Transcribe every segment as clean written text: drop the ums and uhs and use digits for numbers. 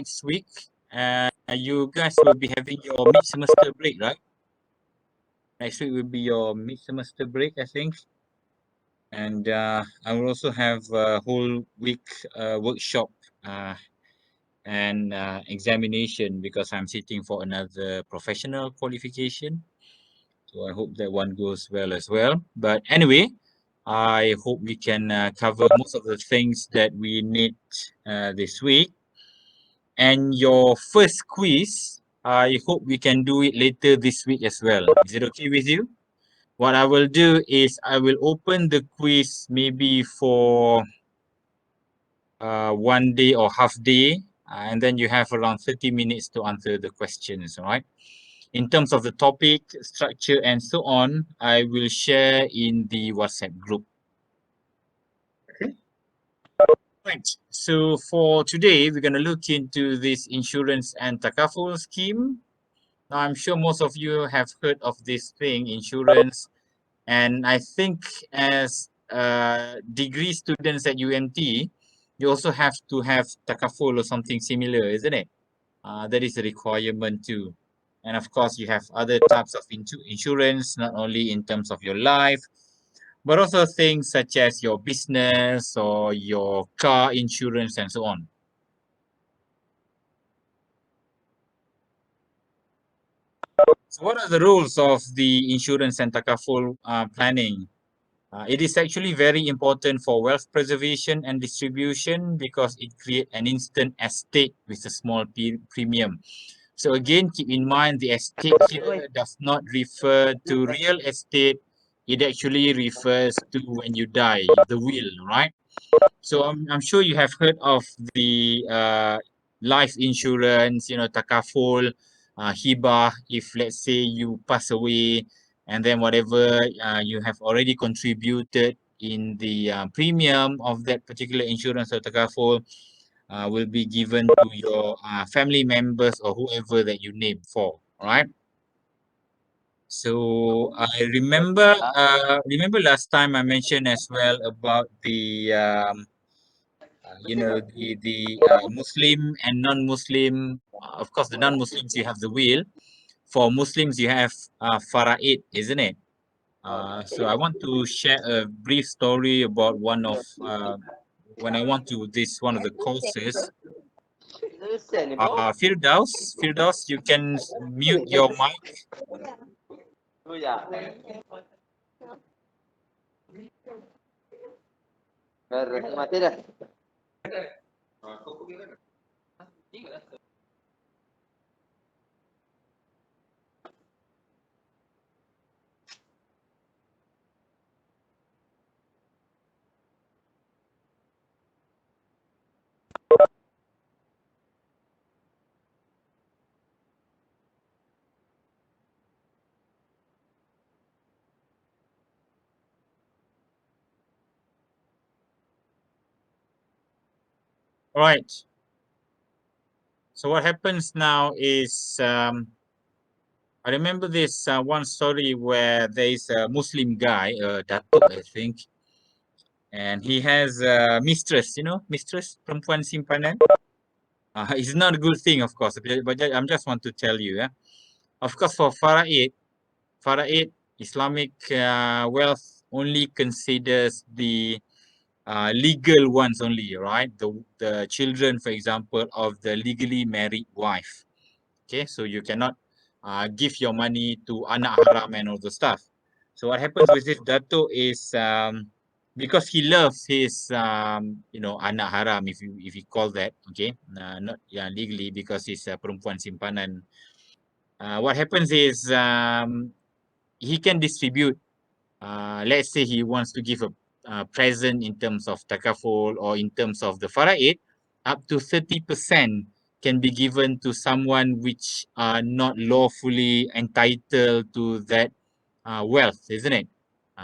next week, you guys will be having your mid-semester break, right? Next week will be your mid-semester break, I think. And I will also have a whole week workshop and examination because I'm sitting for another professional qualification. So I hope that one goes well as well. But anyway, I hope we can cover most of the things that we need this week. And your first quiz, I hope we can do it later this week as well. Is it okay with you? What I will do is I will open the quiz maybe for 1 day or half day, and then you have around 30 minutes to answer the questions, all right? In terms of the topic, structure, and so on, I will share in the WhatsApp group. Okay. Right. So for today, we're going to look into this insurance and takaful scheme. Now, I'm sure most of you have heard of this thing, insurance. And I think as degree students at UMT, you also have to have takaful or something similar, isn't it? That is a requirement too. And of course, you have other types of insurance, not only in terms of your life, but also things such as your business or your car insurance and so on. So what are the rules of the insurance and takaful planning? It is actually very important for wealth preservation and distribution because it creates an instant estate with a small premium. So again, keep in mind the estate here does not refer to real estate. It actually refers to when you die, the will, right? So I'm sure you have heard of the life insurance, takaful, hibah, if let's say you pass away and then whatever you have already contributed in the premium of that particular insurance or takaful will be given to your family members or whoever that you name for, right? So I remember last time I mentioned as well about the the Muslim and non-Muslim. Of course, the non-Muslims you have the will. For Muslims, you have faraid, isn't it? So I want to share a brief story about one of when I went to this one of the courses. Firdaus, you can mute your mic. All right. So what happens now is I remember this one story where there is a Muslim guy, Datuk, I think, and he has a mistress, mistress, perempuan simpanan. It's not a good thing, of course, but I'm just want to tell you, yeah. Of course, for Faraid, Islamic wealth only considers the legal ones only, right? The children, for example, of the legally married wife. Okay, so you cannot give your money to anak haram and all the stuff. So what happens with this Dato is because he loves his anak haram, if you call that, okay, not legally because he's a perempuan simpanan. What happens is he can distribute. Let's say he wants to give a present in terms of takaful or in terms of the faraid, up to 30% can be given to someone which are not lawfully entitled to that wealth, isn't it?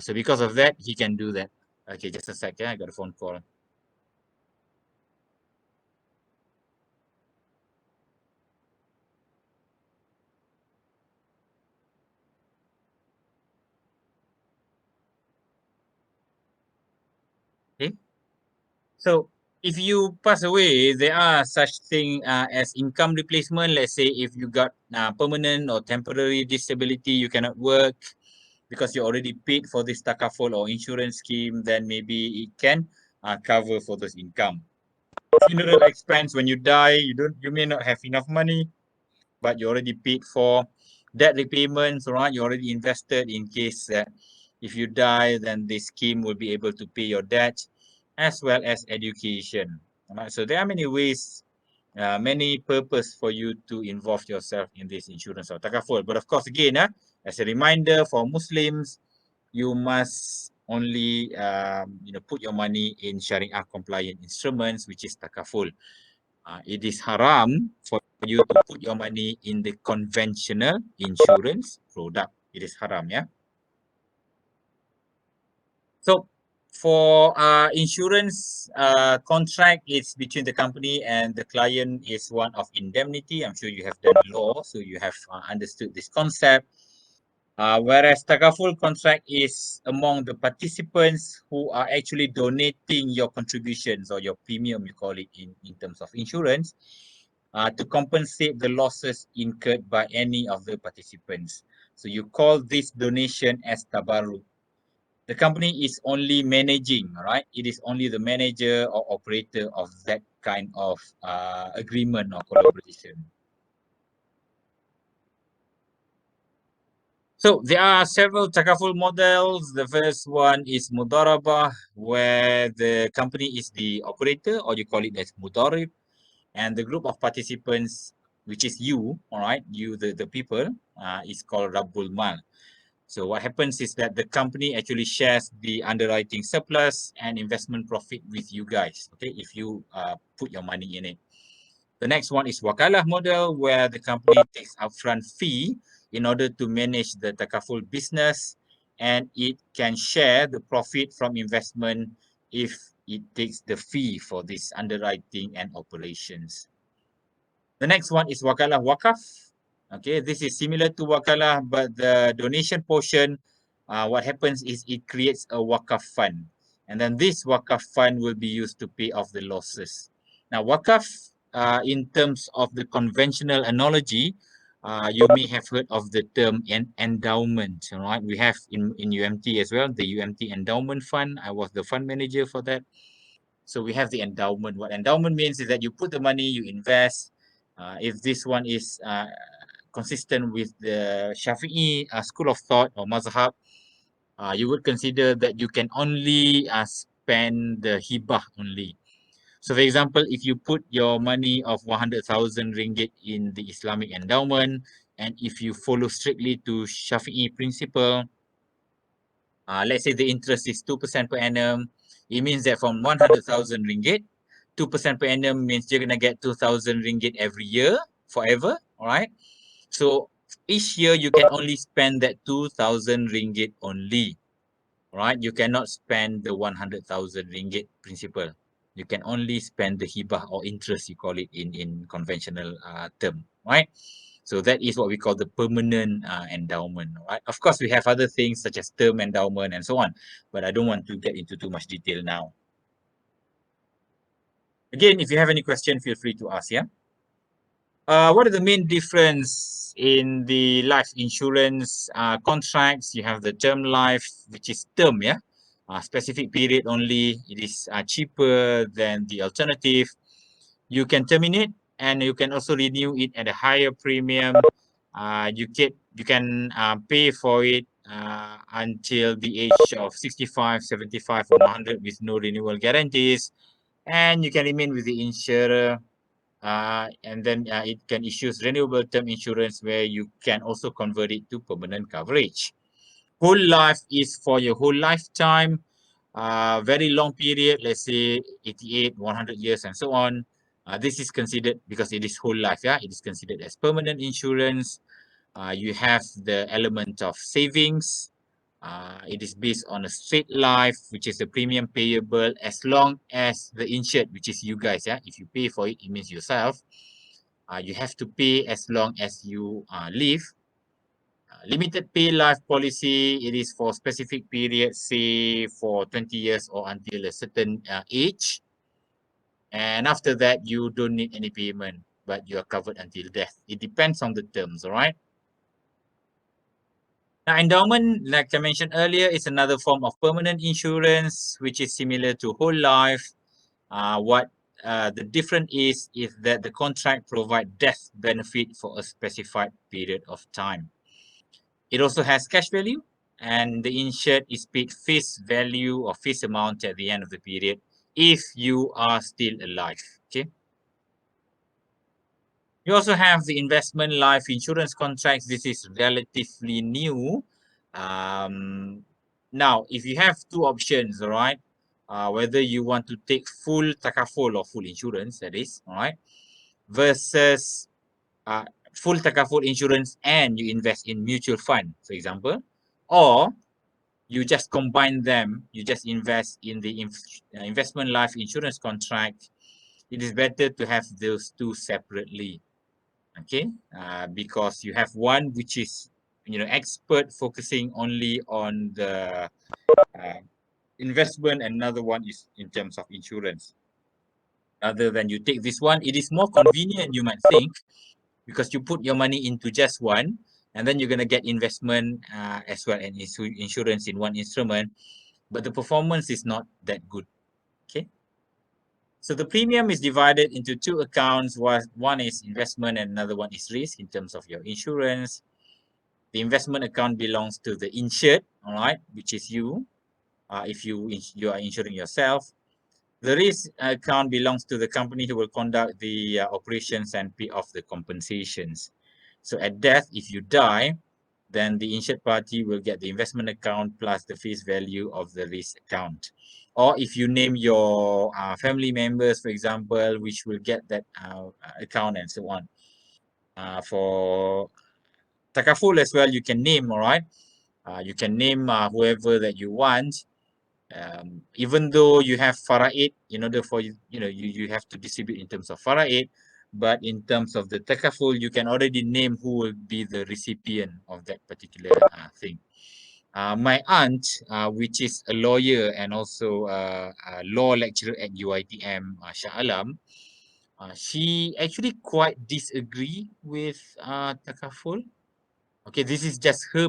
So because of that, he can do that. Okay, just a second. I got a phone call. Okay. So if you pass away, there are such thing as income replacement. Let's say if you got permanent or temporary disability, you cannot work because you already paid for this takaful or insurance scheme, then maybe it can cover for those income. Funeral expense, when you die, you may not have enough money, but you already paid for. Debt repayments, right? You already invested in case that if you die, then the scheme will be able to pay your debt, as well as education. Right? So there are many ways, many purpose for you to involve yourself in this insurance or takaful. But of course, again, as a reminder for Muslims, you must only put your money in Sharia compliant instruments, which is takaful. It is haram for you to put your money in the conventional insurance product. It is haram, yeah. So for insurance contract, it's between the company and the client is one of indemnity. I'm sure you have done law, so you have understood this concept. Whereas takaful contract is among the participants who are actually donating your contributions or your premium, you call it in terms of insurance, to compensate the losses incurred by any of the participants. So you call this donation as tabarruk. The company is only managing, right? It is only the manager or operator of that kind of agreement or collaboration. So there are several takaful models. The first one is mudarabah, where the company is the operator, or you call it as mudarib, and the group of participants, which is you, all right, you, the people, is called Rabbul Mal. So what happens is that the company actually shares the underwriting surplus and investment profit with you guys, okay, if you put your money in it. The next one is wakalah model, where the company takes upfront fee in order to manage the takaful business, and it can share the profit from investment if it takes the fee for this underwriting and operations. The next one is wakalah wakaf. Okay, this is similar to wakalah, but the donation portion, what happens is it creates a wakaf fund. And then this wakaf fund will be used to pay off the losses. Now, wakaf, in terms of the conventional analogy, you may have heard of the term endowment, right? We have in UMT as well, the UMT Endowment Fund. I was the fund manager for that. So we have the endowment. What endowment means is that you put the money, you invest. If this one is consistent with the Shafi'i school of thought or mazhab, you would consider that you can only spend the hibah only. So for example, if you put your money of 100,000 ringgit in the Islamic endowment, and if you follow strictly to Shafi'i principle, let's say the interest is 2% per annum, it means that from 100,000 ringgit, 2% per annum means you're going to get 2,000 ringgit every year, forever, all right? So each year you can only spend that 2,000 ringgit only, right? You cannot spend the 100,000 ringgit principal. You can only spend the hibah or interest, you call it in conventional term, right? So that is what we call the permanent endowment, right? Of course, we have other things such as term endowment and so on, but I don't want to get into too much detail now. Again, if you have any question, feel free to ask, yeah? What are the main difference in the life insurance contracts? You have the term life, which is term, yeah? Specific period only. It is cheaper than the alternative. You can terminate and you can also renew it at a higher premium. You can pay for it until the age of 65, 75, or 100 with no renewal guarantees. And you can remain with the insurer, and then it can issue renewable term insurance where you can also convert it to permanent coverage. Whole life is for your whole lifetime, very long period, let's say 88, 100 years, and so on. This is considered, because it is whole life, yeah, it is considered as permanent insurance. You have the element of savings. It is based on a straight life, which is the premium payable as long as the insured, which is you guys, yeah. If you pay for it, it means yourself. You have to pay as long as you live. Limited pay life policy, it is for specific periods, say for 20 years or until a certain age. And after that, you don't need any payment, but you are covered until death. It depends on the terms, all right? Now, endowment, like I mentioned earlier, is another form of permanent insurance, which is similar to whole life. What the difference is that the contract provide death benefit for a specified period of time. It also has cash value, and the insured is paid face value or face amount at the end of the period if you are still alive. Okay. You also have the investment life insurance contracts. This is relatively new. Um, Now, if you have two options, all right, whether you want to take full takaful or full insurance, that is, all right, versus uh, full takaful insurance and you invest in mutual fund, for example, or you just combine them, you just invest in the investment life insurance contract. It is better to have those two separately, okay, because you have one which is expert focusing only on the uh, investment, and another one is in terms of insurance. Other than you take this one, it is more convenient, you might think, because you put your money into just one, and then you're going to get investment as well and insurance in one instrument, but the performance is not that good. Okay, so the premium is divided into two accounts. One is investment and another one is risk in terms of your insurance. The investment account belongs to the insured, all right, which is you, if you are insuring yourself. The risk account belongs to the company who will conduct the operations and pay off the compensations. So at death, if you die, then the insured party will get the investment account plus the face value of the risk account. Or if you name your family members, for example, which will get that account and so on. For Takaful as well, you can name, all right? You can name whoever that you want. Even though you have faraid, in order for you have to distribute in terms of faraid, but in terms of the takaful, you can already name who will be the recipient of that particular thing. My aunt, which is a lawyer and also a law lecturer at UITM, Shah Alam, she actually quite disagree with takaful. Okay, this is just her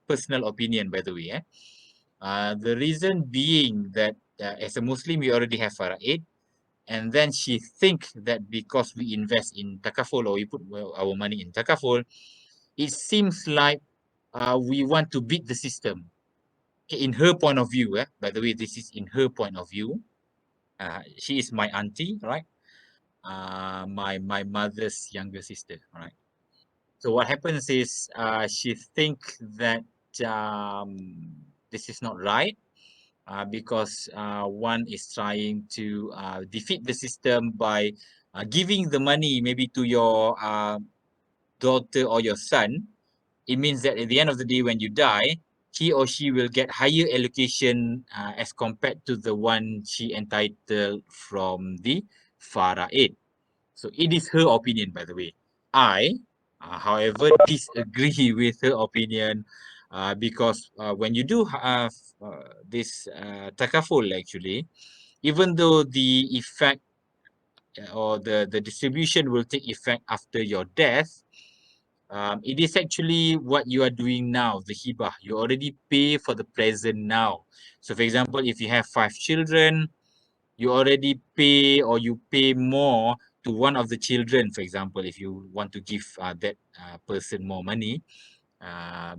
personal opinion, by the way. The reason being that as a Muslim, we already have faraid, and then she think that because we invest in takaful or we put our money in takaful, it seems like we want to beat the system. Okay, in her point of view, by the way, this is in her point of view. She is my auntie, right? My mother's younger sister, right? So what happens is she think that this is not right, because one is trying to defeat the system by giving the money maybe to your daughter or your son. It means that at the end of the day, when you die, he or she will get higher allocation as compared to the one she entitled from the faraid. So it is her opinion, by the way. I, however, disagree with her opinion, because when you do have this takaful, actually, even though the effect or the distribution will take effect after your death, it is actually what you are doing now, the hibah. You already pay for the present now. So, for example, if you have 5 children, you already pay or you pay more to one of the children, for example, if you want to give that person more money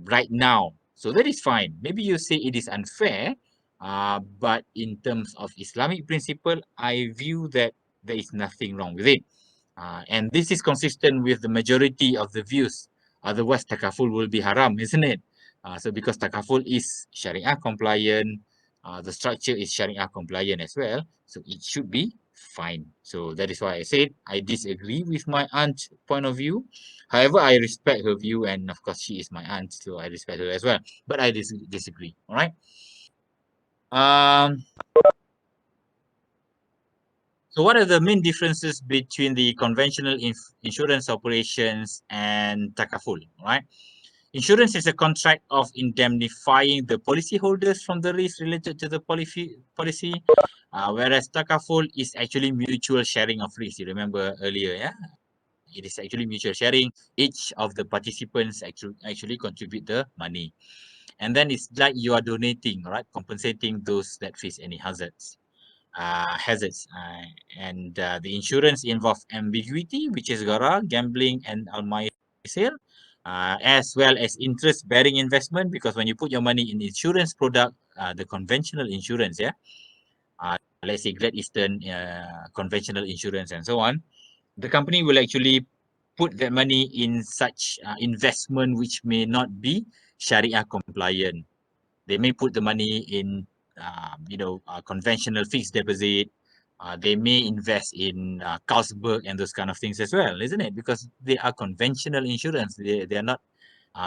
right now. So that is fine. Maybe you say it is unfair, but in terms of Islamic principle, I view that there is nothing wrong with it. And this is consistent with the majority of the views. Otherwise, takaful will be haram, isn't it? So because takaful is Sharia compliant, the structure is Sharia compliant as well, so it should be fine. So that is why I said I disagree with my aunt's point of view. However, I respect her view, and of course, she is my aunt, so I respect her as well. But I disagree. All right. Um. So, what are the main differences between the conventional insurance operations and takaful? All right. Insurance is a contract of indemnifying the policyholders from the risk related to the policy, whereas takaful is actually mutual sharing of risk. You remember earlier, yeah? It is actually mutual sharing. Each of the participants actually contribute the money. And then it's like you are donating, right? Compensating those that face any hazards. And the insurance involve ambiguity, which is gara, gambling, and al-maisir, as well as interest-bearing investment. Because when you put your money in insurance product, the conventional insurance, yeah, let's say Great Eastern conventional insurance and so on, the company will actually put that money in such investment which may not be Sharia compliant. They may put the money in, conventional fixed deposit. They may invest in Carlsberg and those kind of things as well, isn't it? Because they are conventional insurance. They are not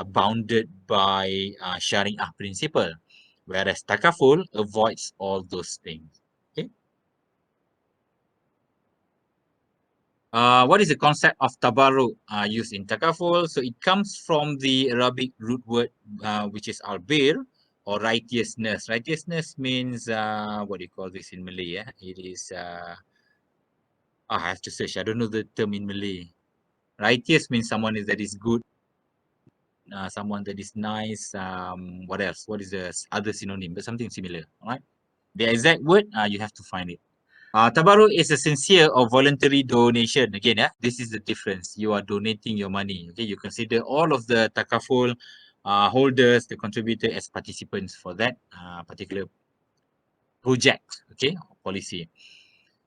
bounded by Sharia principle, whereas Takaful avoids all those things. Okay. What is the concept of tabarruk used in takaful? So it comes from the Arabic root word, which is albir, or righteousness. Righteousness means, what do you call this in Malay? Yeah? It is, I have to search. I don't know the term in Malay. Righteous means someone that is good, someone that is nice. What else? What is the other synonym? But something similar, all right? The exact word, you have to find it. Tabarruk is a sincere or voluntary donation. Again, yeah, this is the difference. You are donating your money. Okay, you consider all of the takaful holders, the contributor, as participants for that particular project, okay, or policy.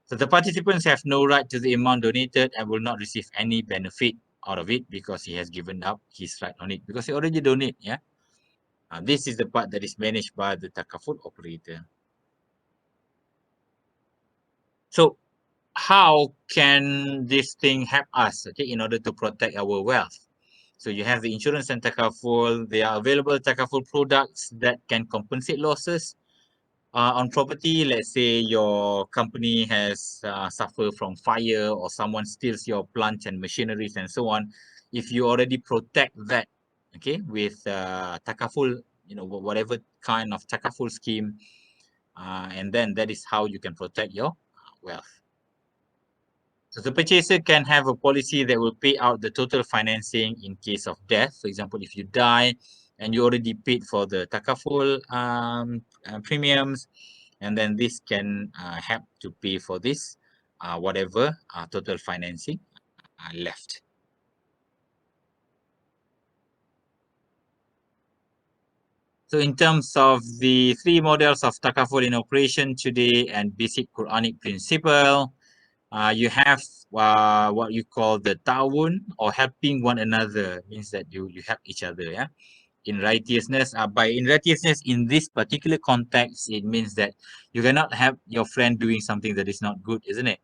So the participants have no right to the amount donated and will not receive any benefit out of it because he has given up his right on it because he already donate. Yeah, this is the part that is managed by the takaful operator. So how can this thing help us, okay, in order to protect our wealth? So you have the insurance and takaful. There are available takaful products that can compensate losses on property. Let's say your company has suffered from fire or someone steals your plant and machineries and so on. If you already protect that, okay, with takaful, whatever kind of takaful scheme, and then that is how you can protect your wealth. So the purchaser can have a policy that will pay out the total financing in case of death. For example, if you die and you already paid for the takaful premiums, and then this can help to pay for this, whatever total financing left. So in terms of the three models of takaful in operation today and basic Quranic principle, you have what you call the ta'awun, or helping one another, means that you help each other, yeah, in righteousness. By in righteousness in this particular context, it means that you cannot have your friend doing something that is not good, isn't it?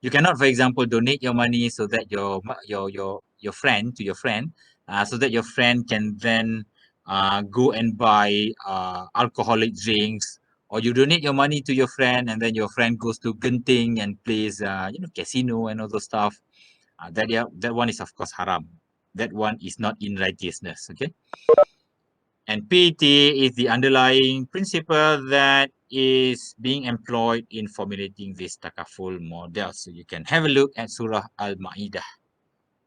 You cannot, for example, donate your money so that your friend to your friend, so that your friend can then go and buy alcoholic drinks, or you donate your money to your friend and then your friend goes to Genting and plays casino and all those stuff. That one is of course haram. That one is not in righteousness. Okay. And PT is the underlying principle that is being employed in formulating this takaful model. So you can have a look at Surah Al-Ma'idah,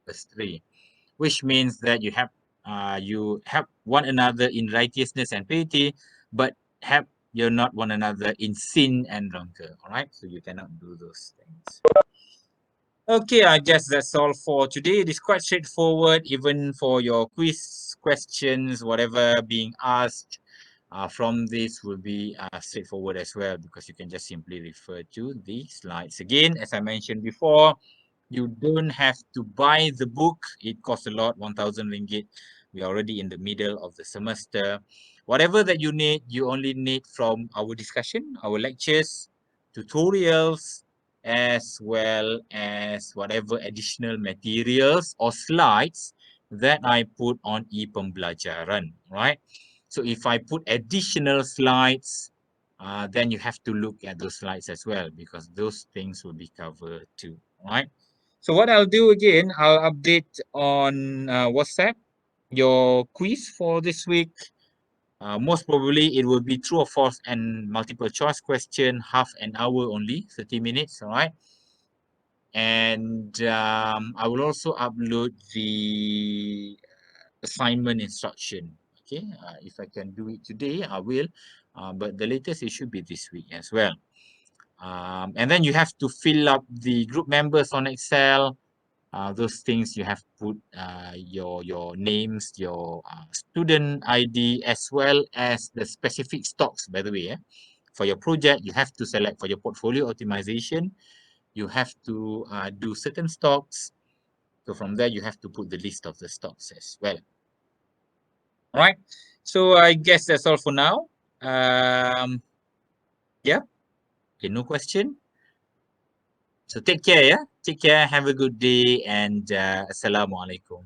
verse 3, which means that you help one another in righteousness and piety, but help you not one another in sin and rancor. All right, so you cannot do those things. Okay, I guess that's all for today. It is quite straightforward, even for your quiz questions, whatever being asked from this will be straightforward as well, because you can just simply refer to the slides. Again, as I mentioned before, you don't have to buy the book. It costs a lot, 1,000 ringgit. We are already in the middle of the semester. Whatever that you need, you only need from our discussion, our lectures, tutorials, as well as whatever additional materials or slides that I put on e-pembelajaran, right? So if I put additional slides, then you have to look at those slides as well, because those things will be covered too, right? So what I'll do again, I'll update on WhatsApp your quiz for this week. Most probably it will be true or false and multiple choice question, half an hour only, 30 minutes, all right? And I will also upload the assignment instruction, okay? If I can do it today, I will, but the latest it should be this week as well. And then you have to fill up the group members on Excel. Those things you have put your names, your student ID, as well as the specific stocks, by the way. For your project, you have to select for your portfolio optimization. You have to do certain stocks. So from there, you have to put the list of the stocks as well. All right. So I guess that's all for now. Yeah. Okay, no question. So take care, yeah. Take care. Have a good day, and assalamu alaikum.